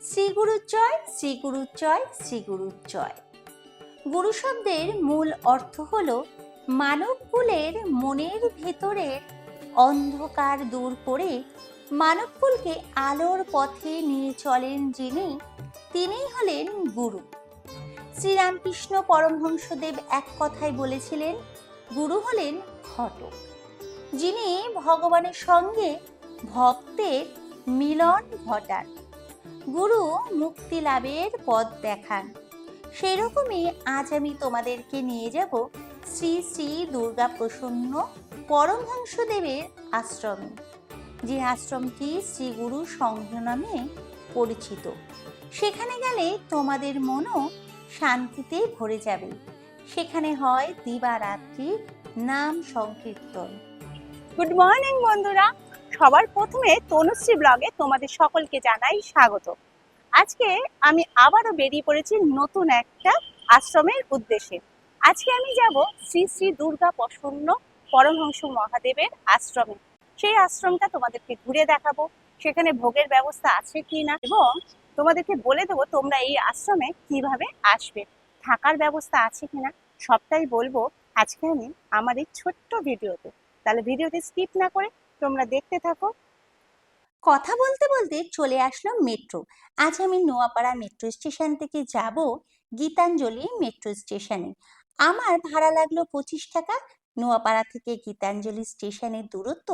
শ্রীগুরুর জয়, শ্রীগুরুর জয়, শ্রীগুরুর জয়। গুরু শব্দের মূল অর্থ হল মানবকুলের মনের ভেতরের অন্ধকার দূর করে মানবকুলকে আলোর পথে নিয়ে চলেন যিনি, তিনিই হলেন গুরু। শ্রীরামকৃষ্ণ পরমহংসদেব এক কথায় বলেছিলেন, গুরু হলেন ঘটক, যিনি ভগবানের সঙ্গে ভক্তের মিলন ঘটান। গুরু মুক্তি লাভের পথ দেখান। সেরকমই আজ আমি তোমাদেরকে নিয়ে যাব শ্রী শ্রী দুর্গা প্রসন্ন পরমহংসদেবের আশ্রমে, যে আশ্রমটি শ্রী গুরু সংঘ নামে পরিচিত। সেখানে গেলে তোমাদের মনও শান্তিতে ভরে যাবে। সেখানে হয় দিবারাত্রি নাম সংকীর্তন। গুড মর্নিং বন্ধুরা, সবার প্রথমে তনুশ্রী ব্লগে তোমাদের সকলকে জানাই স্বাগত। আজকে আমি আবারও বেরিয়ে পড়েছি নতুন একটা আশ্রমের উদ্দেশ্যে। আজকে আমি যাব শ্রী শ্রী দুর্গা প্রসন্ন পরমহংস মহাদেবের আশ্রমে। সেই আশ্রমটা তোমাদেরকে ঘুরে দেখাবো, সেখানে ভোগের ব্যবস্থা আছে কি না, এবং তোমাদেরকে বলে দেবো তোমরা এই আশ্রমে কিভাবে আসবে, থাকার ব্যবস্থা আছে কিনা, সবটাই বলবো আজকে আমি আমার এই ছোট্ট ভিডিওতে। তাহলে ভিডিওটি স্কিপ না করে তোমরা দেখতে থাকো। কথা বলতে বলতে চলে আসলো মেট্রো। আজ আমি নোয়াপাড়া মেট্রো স্টেশন থেকে যাব গীতাঞ্জলি মেট্রো স্টেশনে। আমার ভাড়া লাগলো 25 টাকা। নোয়াপাড়া থেকে গীতাঞ্জলি স্টেশনের দূরত্ব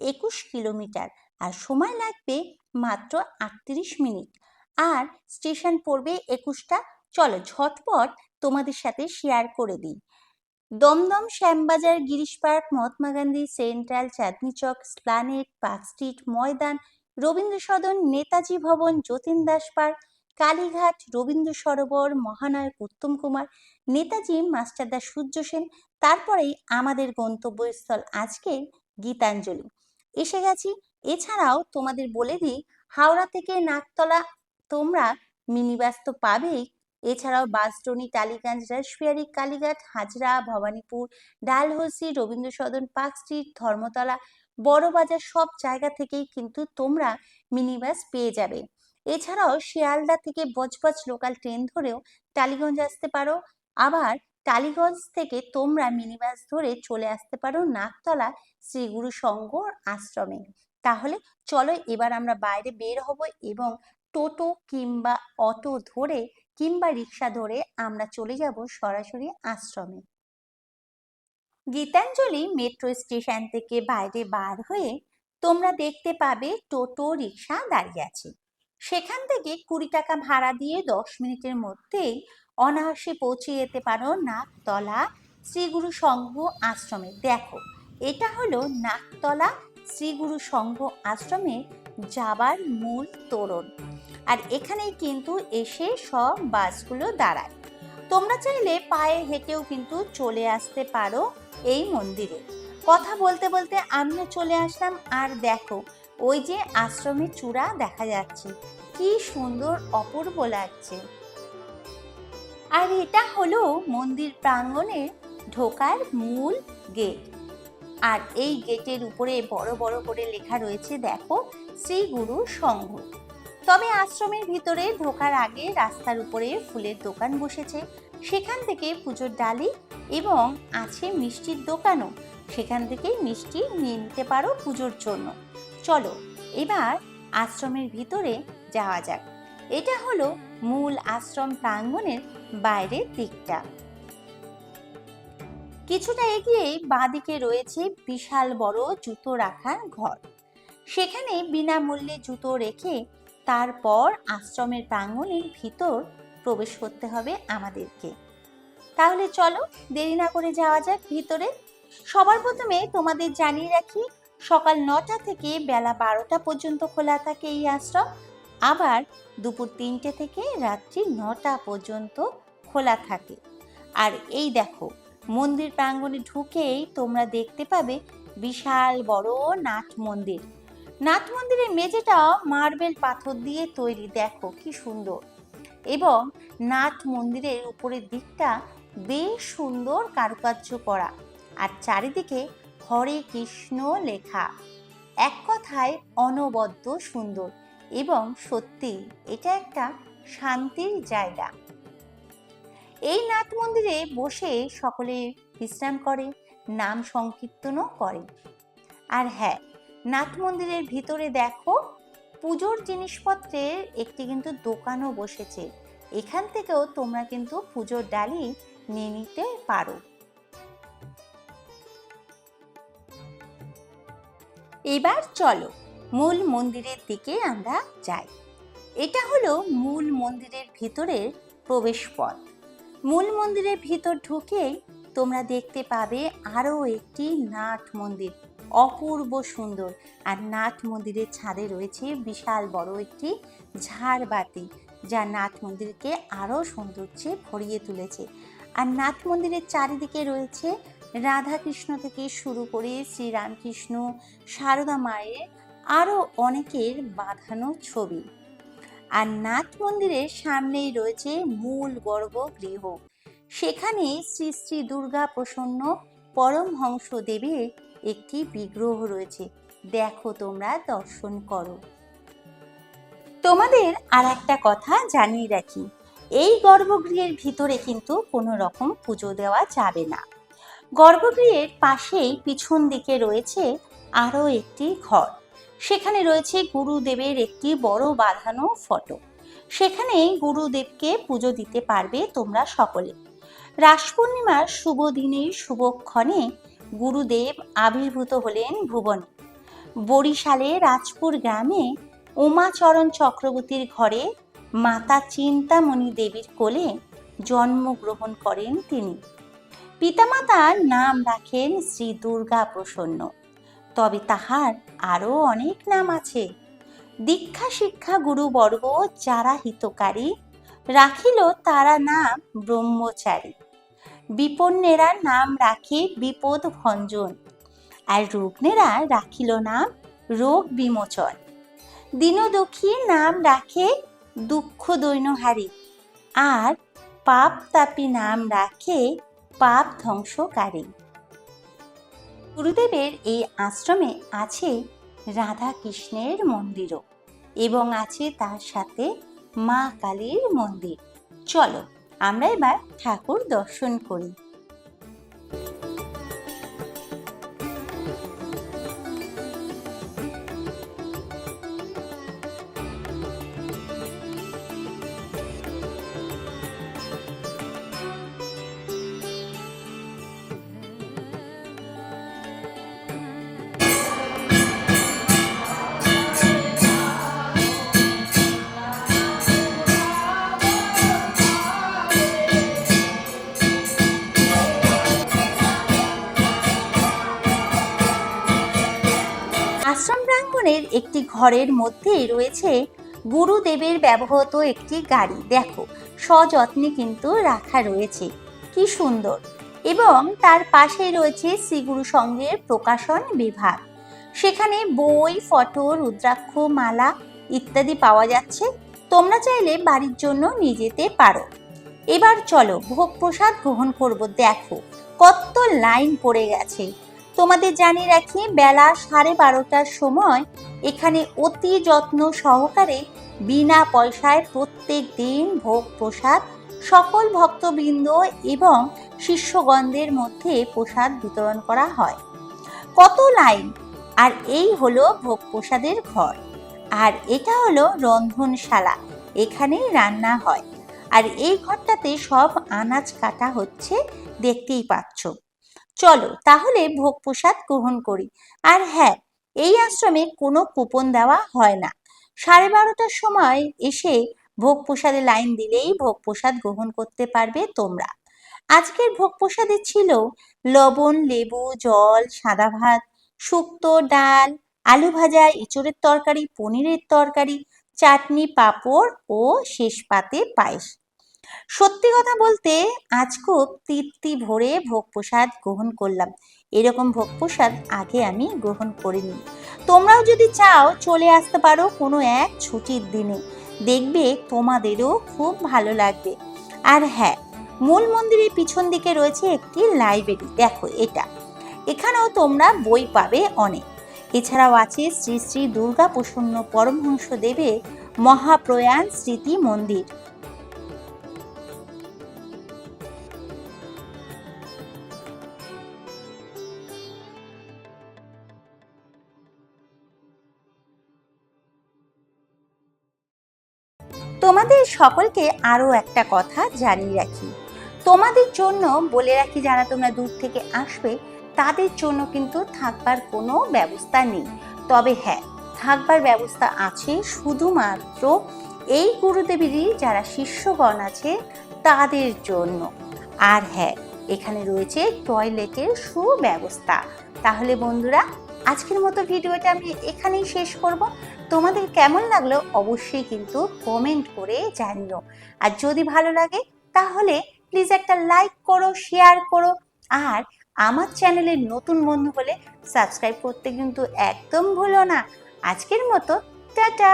21 কিলোমিটার, আর সময় লাগবে মাত্র 38 মিনিট। আর স্টেশন পড়বে 21টা। চলো ঝটপট তোমাদের সাথে শেয়ার করে দিই। Dumdum, Shyambazar, Girish park, Mahatma Gandhi central, Chandni Chowk, Esplanade, park street, ময়দান, রবীন্দ্র সদন, নেতাজি ভবন, যতীন দাস পার্ক, কালীঘাট, রবীন্দ্র সরোবর, মহানায়ক উত্তম কুমার, নেতাজি মাস্টারদা সূর্য সেন, তারপরেই আমাদের গন্তব্যস্থল আজকে গীতাঞ্জলি। এসে গেছি। এছাড়াও তোমাদের বলে দিই, হাওড়া থেকে নাকতলা তোমরা মিনি বাস তো পাবেই। এছাড়াও বাসডনি, টালিগঞ্জ, রাসবিহারী, কালীঘাট, হাজরা, ভবানীপুর, ডালহৌসি, রবীন্দ্র সদন, পার্ক স্ট্রিট, ধর্মতলা, বড়বাজার সব জায়গা থেকেই কিন্তু তোমরা মিনি বাস পেয়ে যাবে। এছাড়াও শিয়ালদা থেকে বজবজ লোকাল ট্রেন ধরেও টালিগঞ্জ আসতে পারো। আবার টালিগঞ্জ থেকে তোমরা মিনি বাস ধরে চলে আসতে পারো নাকতলা শ্রী গুরু সংঘ আশ্রমে। তাহলে চলো এবার আমরা বাইরে বের হব এবং টোটো কিংবা অটো ধরে কিংবা রিক্সা ধরে আমরা চলে যাব সরাসরি আশ্রমে। গীতাঞ্জলি মেট্রো স্টেশন থেকে বাইরে বার হয়ে তোমরা দেখতে পাবে টোটো রিক্সা দাঁড়িয়ে আছে। সেখান থেকে 20 টাকা ভাড়া দিয়ে 10 মিনিটের মধ্যেই অনায়াসে পৌঁছে যেতে পারো নাকতলা শ্রীগুরু সংঘ আশ্রমে। দেখো, এটা হলো নাকতলা শ্রীগুরু সংঘ আশ্রমে যাবার মূল তোরণ। আর এখানেই কিন্তু এসে সব বাসগুলো দাঁড়ায়। তোমরা চাইলে পায়ে হেঁটেও কিন্তু চলে আসতে পারো এই মন্দিরে। কথা বলতে বলতে আমিও চলে আসলাম। আর দেখো, ওই যে আশ্রমের চূড়া দেখা যাচ্ছে, কি সুন্দর অপূর্ব লাগছে। আর এটা হলো মন্দির প্রাঙ্গণের ঢোকার মূল গেট। আর এই গেটের উপরে বড় বড় করে লেখা রয়েছে, দেখো, শ্রী গুরু সংঘ। তবে আশ্রমের ভিতরে ঢোকার আগে রাস্তার উপরে ফুলের দোকান বসেছে, সেখান থেকে পুজোর ডালি এবং আছে মিষ্টির দোকানও, সেখান থেকে মিষ্টি নিয়ে নিতে পারো পুজোর জন্য। চলো এবার আশ্রমের ভিতরে যাওয়া যাক। এটা হলো মূল আশ্রম প্রাঙ্গণের বাইরের দিকটা। কিছুটা এগিয়েই বাঁদিকে রয়েছে বিশাল বড় জুতো রাখার ঘর। সেখানে বিনামূল্যে জুতো রেখে তারপর আশ্রমের প্রাঙ্গণের ভিতর প্রবেশ করতে হবে আমাদেরকে। তাহলে চলো দেরি না করে যাওয়া যাক ভিতরে। সবার প্রথমে তোমাদের জানিয়ে রাখি, সকাল 9টা থেকে বেলা 12টা পর্যন্ত খোলা থাকে এই আশ্রম। আবার দুপুর 3টে থেকে রাত্রি 9টা পর্যন্ত খোলা থাকে। আর এই দেখো, মন্দির প্রাঙ্গণে ঢুকেই তোমরা দেখতে পাবে বিশাল বড় নাট মন্দির। নাট মন্দিরের মেঝেটা মার্বেল পাথর দিয়ে তৈরি, দেখো কি সুন্দর। এবং নাট মন্দিরের উপরের দিকটা বেশ সুন্দর কারুকার্য করা, আর চারিদিকে হরে কৃষ্ণ লেখা। এক কথায় অনবদ্য সুন্দর। এবং সত্যি এটা একটা শান্তির জায়গা। এই নাট মন্দিরে বসে সকলে বিশ্রাম করে, নাম সংকীর্তনও করে। আর হ্যাঁ, নাট মন্দিরের ভিতরে দেখো পুজোর জিনিসপত্রের একটি কিন্তু দোকানও বসেছে। এখান থেকেও তোমরা কিন্তু পুজোর ডালি নিয়ে নিতে পারো। এবার চলো মূল মন্দিরের দিকে আমরা যাই। এটা হলো মূল মন্দিরের ভিতরের প্রবেশ পথ। মূল মন্দিরের ভিতর ঢুকেই তোমরা দেখতে পাবে আরও একটি নাট মন্দির, অপূর্ব সুন্দর। আর নাট মন্দিরের ছাদে রয়েছে বিশাল বড় একটি ঝাড়বাতি, যা নাট মন্দিরকে আরও সৌন্দর্যে ভরিয়ে তুলেছে। আর নাট মন্দিরের চারিদিকে রয়েছে রাধাকৃষ্ণ থেকে শুরু করে শ্রীরামকৃষ্ণ, সারদা মায়ের আরও অনেকের বাঁধানো ছবি। আর নাট মন্দিরের সামনেই রয়েছে মূল গর্ভগৃহ। সেখানে শ্রী শ্রী দুর্গা প্রসন্ন পরমহংস দেবীর একটি বিগ্রহ রয়েছে। দেখো, তোমরা দর্শন করো। তোমাদের আর একটা কথা জানিয়ে রাখি, এই গর্ভগৃহের ভিতরে কিন্তু কোনো রকম পুজো দেওয়া যাবে না। গর্ভগৃহের পাশেই পিছন দিকে রয়েছে আরও একটি ঘর। সেখানে রয়েছে গুরুদেবের একটি বড় বাঁধানো ফটো। সেখানে গুরুদেবকে পুজো দিতে পারবে তোমরা সকলে। রাস পূর্ণিমার শুভ দিনে শুভক্ষণে গুরুদেব আবির্ভূত হলেন ভুবনে। বরিশালে রাজপুর গ্রামে উমাচরণ চক্রবর্তীর ঘরে মাতা চিন্তামণি দেবীর কোলে জন্মগ্রহণ করেন তিনি। পিতামাতার নাম রাখেন শ্রী দুর্গা প্রসন্ন। তবে তাহার আরও অনেক নাম আছে। দীক্ষা শিক্ষা গুরুবর্গ যারা হিতকারী, রাখিল তারা নাম ব্রহ্মচারী। বিপন্নেরা নাম রাখে বিপদ ভঞ্জন, আর রুগ্নেরা রাখিল নাম রোগ বিমোচন। দীনদুঃখী নাম রাখে দুঃখ দৈন্যহারী, আর পাপ তাপী নাম রাখে পাপ ধ্বংসকারী। গুরুদেবের এই আশ্রমে আছে রাধা কৃষ্ণের মন্দিরও, এবং আছে তার সাথে মা কালীর মন্দির। চলো আমরা এবার ঠাকুর দর্শন করি। আশ্রম প্রাঙ্গণের একটি ঘরের মধ্যেই রয়েছে গুরুদেবের ব্যবহৃত একটি গাড়ি। দেখো, সযত্নে কিন্তু রাখা রয়েছে, কি সুন্দর। এবং তার পাশেই রয়েছে শ্রীগুরু সংঘের প্রকাশন বিভাগ। সেখানে বই, ফটো, রুদ্রাক্ষ মালা ইত্যাদি পাওয়া যাচ্ছে। তোমরা চাইলে বাড়ির জন্য নিয়ে যেতে পারো। এবার চলো ভোগ প্রসাদ গ্রহণ করব। দেখো কত লাইন পড়ে গেছে। তোমাদের জানিয়ে রাখি, বেলা 12:30টার সময় এখানে অতি যত্ন সহকারে বিনা পয়সায় প্রত্যেক দিন ভোগ প্রসাদ সকল ভক্তবৃন্দ এবং শিষ্যগণদের মধ্যে প্রসাদ বিতরণ করা হয়। কত লাইন! আর এই হলো ভোগ প্রসাদের ঘর, আর এটা হলো রন্ধনশালা, এখানে রান্না হয়। আর এই ঘরটাতে সব আনাজ কাটা হচ্ছে, দেখতেই পাচ্ছ। চলো তাহলে ভোগ প্রসাদ গ্রহণ করি। আর হ্যাঁ, এই আশ্রমে কোনো কুপন দেওয়া হয় না। 12:30টার সময় এসে ভোগ প্রসাদে লাইন দিলেই ভোগ প্রসাদ গ্রহণ করতে পারবে তোমরা। আজকের ভোগ প্রসাদে ছিল লবণ, লেবু, জল, সাদা ভাত, শুক্তো, ডাল, আলু ভাজা, এঁচোড়ের তরকারি, পনিরের তরকারি, চাটনি, পাঁপড় ও শেষ পাতে পায়েস। সত্যি কথা বলতে আজ খুব তৃপ্তি ভরে ভোগ প্রসাদ গ্রহণ করলাম। এরকম ভোগ প্রসাদ আগে আমি গ্রহণ করিনি। তোমরাও যদি চাও চলে আসতে পারো কোনো এক ছুটির দিনে, দেখবে তোমাদেরও খুব ভালো লাগবে। আর হ্যাঁ, মূল মন্দিরের পিছন দিকে রয়েছে একটি লাইব্রেরি। দেখো এটা, এখানেও তোমরা বই পাবে অনেক। এছাড়াও আছে শ্রী শ্রী দুর্গা প্রসন্ন পরমহংস দেবের মহাপ্রয়াণ স্মৃতি মন্দির। তোমাদের সকলকে আরো একটা কথা জানিয়ে রাখি, তোমাদের জন্য বলে রাখি, যারা তোমরা দূর থেকে আসবে তাদের জন্য কিন্তু থাকবার কোনো ব্যবস্থা নেই। তবে হ্যাঁ, থাকবার ব্যবস্থা আছে শুধুমাত্র এই গুরুদেবেরই যারা শিষ্যগণ আছে তাদের জন্য। আর হ্যাঁ, এখানে রয়েছে টয়লেটের সুব্যবস্থা। তাহলে বন্ধুরা, আজকের মতো ভিডিওটা আমি এখানেই শেষ করব। তোমাদের কেমন লাগলো অবশ্যই কিন্তু কমেন্ট করে জানিও। আর যদি ভালো লাগে তাহলে প্লিজ একটা লাইক করো, শেয়ার করো। আর আমার চ্যানেলের নতুন বন্ধু হলে সাবস্ক্রাইব করতে কিন্তু একদম ভুলো না। আজকের মতো টাটা।